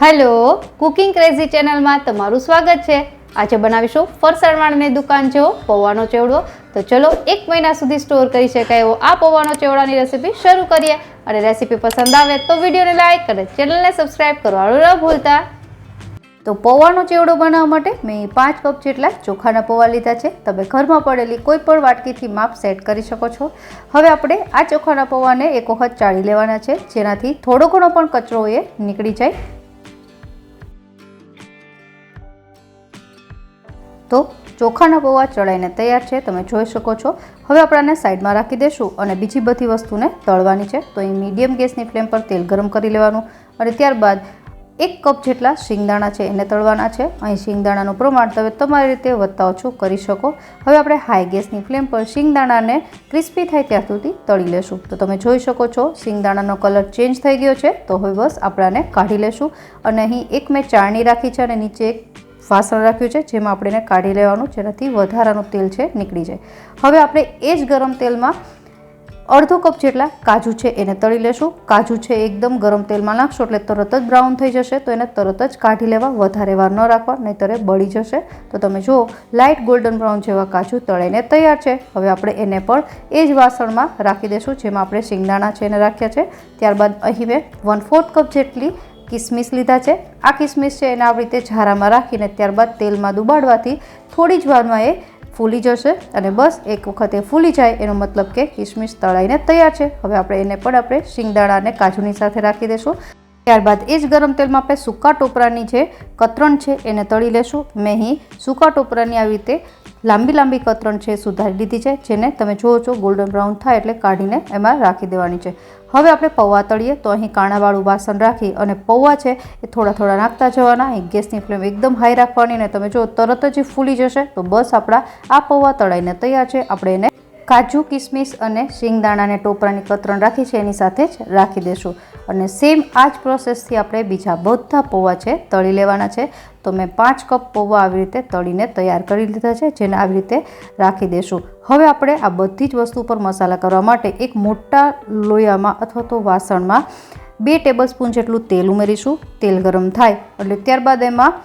Hello, cooking crazy ચેનલમાં તમારું સ્વાગત છે। આજે બનાવીશું ફરસાણવાળાની દુકાન જેવો પૌવાનો ચેવડો। તો ચલો 1 મહિના સુધી સ્ટોર કરી શકાય એવો આ પૌવાનો ચેવડાની રેસીપી શરૂ કરીએ। અને રેસીપી પસંદ આવે તો વિડીયોને લાઇક અને ચેનલને સબસ્ક્રાઇબ કરવાનું ન ભૂલતા। તો પૌવાનો ચેવડો બનાવવા માટે મેં 5 કપ જેટલા ચોખાના પૌવા લીધા છે। તમે ઘરમાં પડેલી કોઈ પણ વાટકીથી માપ સેટ કરી શકો છો। હવે આપણે આ ચોખાના પૌવાને એક વખત ચાળી લેવાના છે, જેનાથી થોડો ઘણો પણ કચરો એ નીકળી જાય। તો ચોખાના પૌવા ચડાઈને તૈયાર છે, તમે જોઈ શકો છો। હવે આપણે આને સાઈડમાં રાખી દેશું અને બીજી બધી વસ્તુને તળવાની છે। તો અહીં મીડિયમ ગેસની ફ્લેમ પર તેલ ગરમ કરી લેવાનું અને ત્યારબાદ 1 કપ જેટલા શિંગદાણા છે એને તળવાના છે। અહીં શિંગદાણાનું પ્રમાણ તમે તમારી રીતે વધતા ઓછું કરી શકો। હવે આપણે હાઈ ગેસની ફ્લેમ પર શિંગદાણાને ક્રિસ્પી થાય ત્યાં સુધી તળી લેશું। તો તમે જોઈ શકો છો શિંગદાણાનો કલર ચેન્જ થઈ ગયો છે। તો હવે બસ આપણે આને કાઢી લેશું અને અહીં એક મેં ચાળણી રાખી છે અને નીચે એક વાસણ રાખ્યું છે, જેમાં આપણે એને કાઢી લેવાનું, જેનાથી વધારાનું તેલ છે નીકળી જાય। હવે આપણે એ જ ગરમ તેલમાં અડધો કપ જેટલા કાજુ છે એને તળી લેશું। કાજુ છે એકદમ ગરમ તેલમાં નાખશો એટલે તરત જ બ્રાઉન થઈ જશે, તો એને તરત જ કાઢી લેવા, વધારે વાર ન રાખવા, નહીંતર એ બળી જશે। તો તમે જુઓ લાઇટ ગોલ્ડન બ્રાઉન જેવા કાજુ તળાઈને તૈયાર છે। હવે આપણે એને પણ એ જ વાસણમાં રાખી દઈશું, જેમાં આપણે શિંગદાણા છે એને રાખ્યા છે। ત્યારબાદ અહીં મેં 1/4 કપ જેટલી કિસમિસ લીધા છે। આ કિસમિસ છે એને આવી રીતે ઝારામાં રાખીને ત્યારબાદ તેલમાં ડુબાડવાથી થોડી જ વારમાં એ ફૂલી જશે અને બસ એક વખત એ ફૂલી જાય એનો મતલબ કે કિસમિસ તળાઈને તૈયાર છે। હવે આપણે એને પણ આપણે શિંગદાણા અને કાજુની સાથે રાખી દઈશું। ત્યારબાદ એ જ ગરમ તેલમાં આપણે સૂકા ટોપરાની જે કતરણ છે એને તળી લેશું। મેં અહીં સૂકા ટોપરાની આવી રીતે લાંબી લાંબી કતરણ છે સુધારી લીધી છે, જેને તમે જુઓ છો ગોલ્ડન બ્રાઉન થાય એટલે કાઢીને એમાં રાખી દેવાની છે। હવે આપણે પૌવા તળીએ, તો અહીં કાણાવાળું વાસણ રાખી અને પૌવા છે એ થોડા થોડા નાખતા જવાના। અહીં ગેસની ફ્લેમ એકદમ હાઈ રાખવાની અને તમે જો તરત જ ફૂલી જશે। તો બસ આપણા આ પૌવા તળાઈને તૈયાર છે। આપણે એને કાજુ, કિસમિસ અને શિંગદાણાને ટોપરાની કતરણ રાખી છે એની સાથે જ રાખી દઈશું અને સેમ આ જ પ્રોસેસથી આપણે બીજા બધા પૌવા છે તળી લેવાના છે। તો મેં 5 કપ પૌવા આવી રીતે તળીને તૈયાર કરી લીધા છે, જેને આવી રીતે રાખી દઈશું। હવે આપણે આ બધી જ વસ્તુ પર મસાલા કરવા માટે એક મોટા લોયામાં અથવા તો વાસણમાં 2 ટેબલસ્પૂન જેટલું તેલ ઉમેરીશું। તેલ ગરમ થાય એટલે ત્યારબાદ એમાં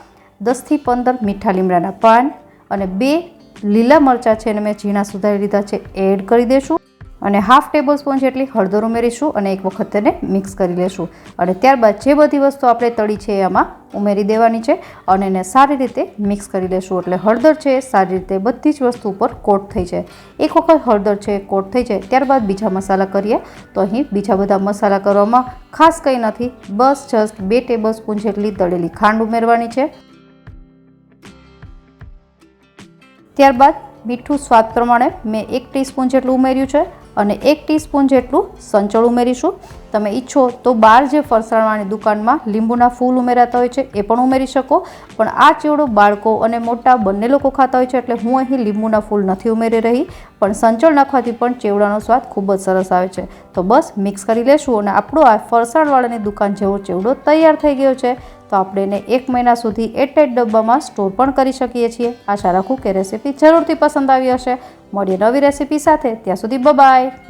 10 થી 15 મીઠા લીમડાના પાન અને 2 લીલા મરચાં છે એને મેં ઝીણા સુધારી લીધા છે એડ કરી દઈશું અને 1/2 ટેબલસ્પૂન જેટલી હળદર ઉમેરીશું અને એક વખત તેને મિક્સ કરી લેશું અને ત્યારબાદ જે બધી વસ્તુ આપણે તળી છે એમાં ઉમેરી દેવાની છે અને એને સારી રીતે મિક્સ કરી લેશું, એટલે હળદર છે સારી રીતે બધી જ વસ્તુ ઉપર કોટ થઈ જાય। એક વખત હળદર છે કોટ થઈ જાય ત્યારબાદ બીજા મસાલા કરીએ। તો અહીં બીજા બધા મસાલા કરવામાં ખાસ કંઈ નથી, બસ જસ્ટ 2 ટેબલસ્પૂન જેટલી તળેલી ખાંડ ઉમેરવાની છે। ત્યારબાદ મીઠું સ્વાદ પ્રમાણે મેં 1 ટીસ્પૂન જેટલું ઉમેર્યું છે અને 1 ટીસ્પૂન જેટલું સંચળ ઉમેરીશું। તમે ઈચ્છો તો બહાર જે ફરસાણવાળાની દુકાનમાં લીંબુના ફૂલ ઉમેરાતા હોય છે એ પણ ઉમેરી શકો, પણ આ ચેવડો બાળકો અને મોટા બંને લોકો ખાતા હોય છે એટલે હું અહીં લીંબુના ફૂલ નથી ઉમેરી રહી, પણ સંચળ નાખવાથી પણ ચેવડાનો સ્વાદ ખૂબ જ સરસ આવે છે। તો બસ મિક્સ કરી લેશું અને આપણો આ ફરસાણવાળાની દુકાન જેવો ચેવડો તૈયાર થઈ ગયો છે। તો આપણે એને 1 મહિના સુધી એરટાઇટ ડબ્બામાં સ્ટોર પણ કરી શકીએ છીએ। આશા રાખું કે રેસીપી જરૂરથી પસંદ આવી હશે। મળીએ નવી રેસીપી સાથે, ત્યાં સુધી બાય બાય।